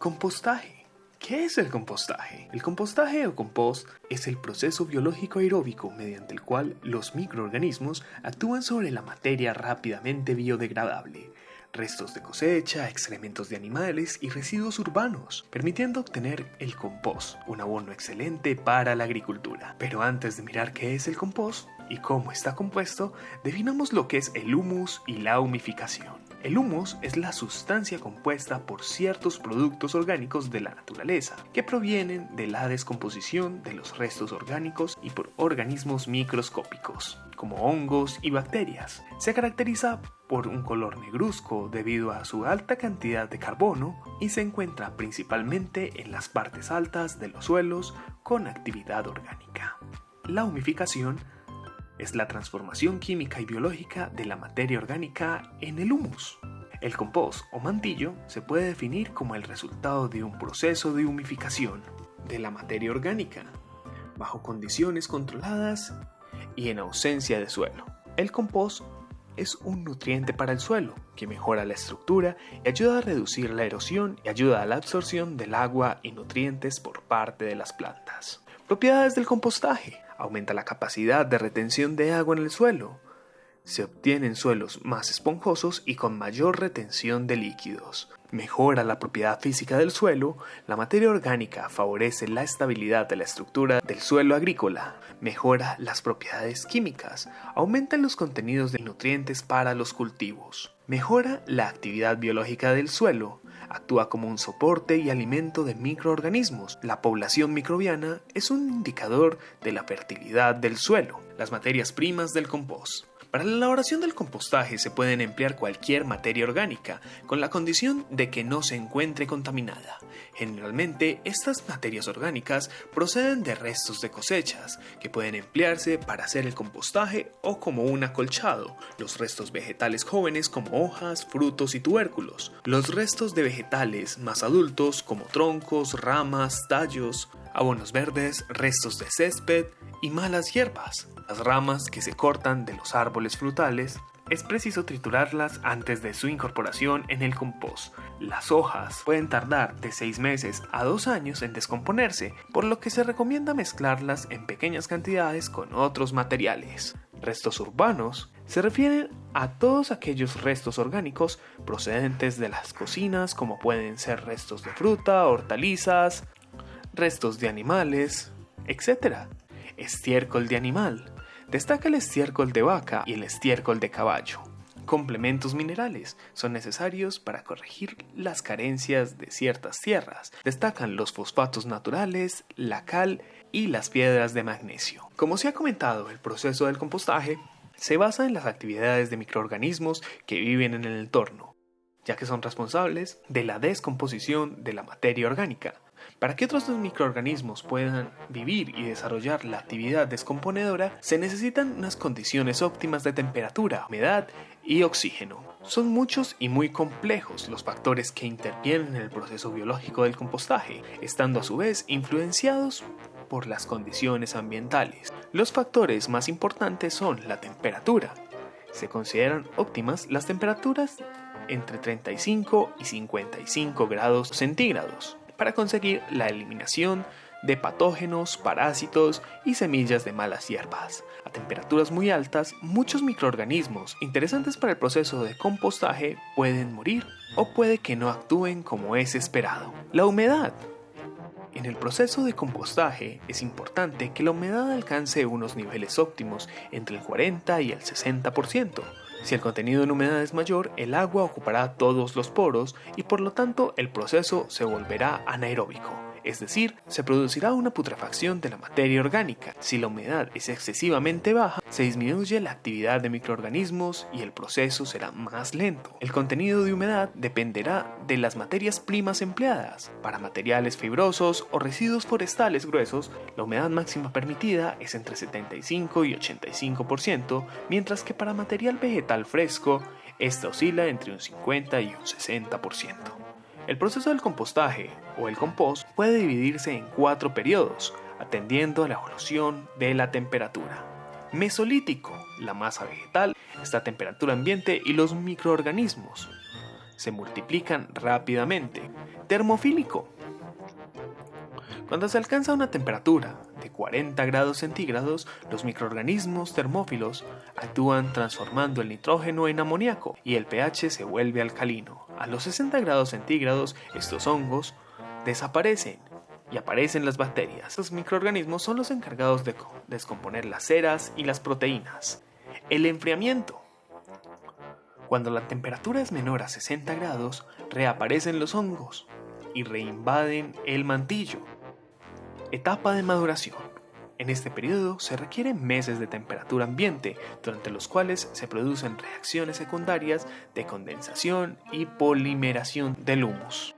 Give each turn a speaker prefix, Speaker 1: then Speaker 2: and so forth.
Speaker 1: Compostaje. ¿Qué es el compostaje? El compostaje o compost es el proceso biológico aeróbico mediante el cual los microorganismos actúan sobre la materia rápidamente biodegradable, restos de cosecha, excrementos de animales y residuos urbanos, permitiendo obtener el compost, un abono excelente para la agricultura. Pero antes de mirar qué es el compost y cómo está compuesto, definamos lo que es el humus y la humificación. El humus es la sustancia compuesta por ciertos productos orgánicos de la naturaleza, que provienen de la descomposición de los restos orgánicos y por organismos microscópicos, como hongos y bacterias. Se caracteriza por un color negruzco debido a su alta cantidad de carbono y se encuentra principalmente en las partes altas de los suelos con actividad orgánica. La humificación es la transformación química y biológica de la materia orgánica en el humus. El compost o mantillo se puede definir como el resultado de un proceso de humificación de la materia orgánica, bajo condiciones controladas y en ausencia de suelo. El compost es un nutriente para el suelo que mejora la estructura y ayuda a reducir la erosión y ayuda a la absorción del agua y nutrientes por parte de las plantas. Propiedades del compostaje. Aumenta la capacidad de retención de agua en el suelo. Se obtienen suelos más esponjosos y con mayor retención de líquidos. Mejora la propiedad física del suelo. La materia orgánica favorece la estabilidad de la estructura del suelo agrícola. Mejora las propiedades químicas. Aumenta los contenidos de nutrientes para los cultivos. Mejora la actividad biológica del suelo. Actúa como un soporte y alimento de microorganismos. La población microbiana es un indicador de la fertilidad del suelo. Las materias primas del compost. Para la elaboración del compostaje se pueden emplear cualquier materia orgánica, con la condición de que no se encuentre contaminada. Generalmente, estas materias orgánicas proceden de restos de cosechas, que pueden emplearse para hacer el compostaje o como un acolchado, los restos vegetales jóvenes como hojas, frutos y tubérculos, los restos de vegetales más adultos como troncos, ramas, tallos, abonos verdes, restos de césped y malas hierbas. Las ramas que se cortan de los árboles frutales, es preciso triturarlas antes de su incorporación en el compost. Las hojas pueden tardar de 6 meses a 2 años en descomponerse, por lo que se recomienda mezclarlas en pequeñas cantidades con otros materiales. Restos urbanos se refieren a todos aquellos restos orgánicos procedentes de las cocinas, como pueden ser restos de fruta, hortalizas, restos de animales, etc. Estiércol de animal. Destaca el estiércol de vaca y el estiércol de caballo. Complementos minerales son necesarios para corregir las carencias de ciertas tierras. Destacan los fosfatos naturales, la cal y las piedras de magnesio. Como se ha comentado, el proceso del compostaje se basa en las actividades de microorganismos que viven en el entorno, ya que son responsables de la descomposición de la materia orgánica. Para que otros microorganismos puedan vivir y desarrollar la actividad descomponedora, se necesitan unas condiciones óptimas de temperatura, humedad y oxígeno. Son muchos y muy complejos los factores que intervienen en el proceso biológico del compostaje, estando a su vez influenciados por las condiciones ambientales. Los factores más importantes son la temperatura. Se consideran óptimas las temperaturas entre 35 y 55 grados centígrados para conseguir la eliminación de patógenos, parásitos y semillas de malas hierbas. A temperaturas muy altas, muchos microorganismos interesantes para el proceso de compostaje pueden morir o puede que no actúen como es esperado. La humedad. En el proceso de compostaje es importante que la humedad alcance unos niveles óptimos entre el 40 y el 60%. Si el contenido en humedad es mayor, el agua ocupará todos los poros y por lo tanto el proceso se volverá anaeróbico. Es decir, se producirá una putrefacción de la materia orgánica. Si la humedad es excesivamente baja, se disminuye la actividad de microorganismos y el proceso será más lento. El contenido de humedad dependerá de las materias primas empleadas. Para materiales fibrosos o residuos forestales gruesos, la humedad máxima permitida es entre 75 y 85%, mientras que para material vegetal fresco, esta oscila entre un 50 y un 60%. El proceso del compostaje o el compost puede dividirse en 4 periodos, atendiendo a la evolución de la temperatura. Mesolítico, la masa vegetal está a temperatura ambiente y los microorganismos se multiplican rápidamente. termofílico. Cuando se alcanza una temperatura de 40 grados centígrados, los microorganismos termófilos actúan transformando el nitrógeno en amoníaco y el pH se vuelve alcalino. A los 60 grados centígrados, estos hongos desaparecen y aparecen las bacterias. Los microorganismos son los encargados de descomponer las ceras y las proteínas. El enfriamiento. Cuando la temperatura es menor a 60 grados, reaparecen los hongos y reinvaden el mantillo. Etapa de maduración. En este periodo se requieren meses de temperatura ambiente, durante los cuales se producen reacciones secundarias de condensación y polimeración del humus.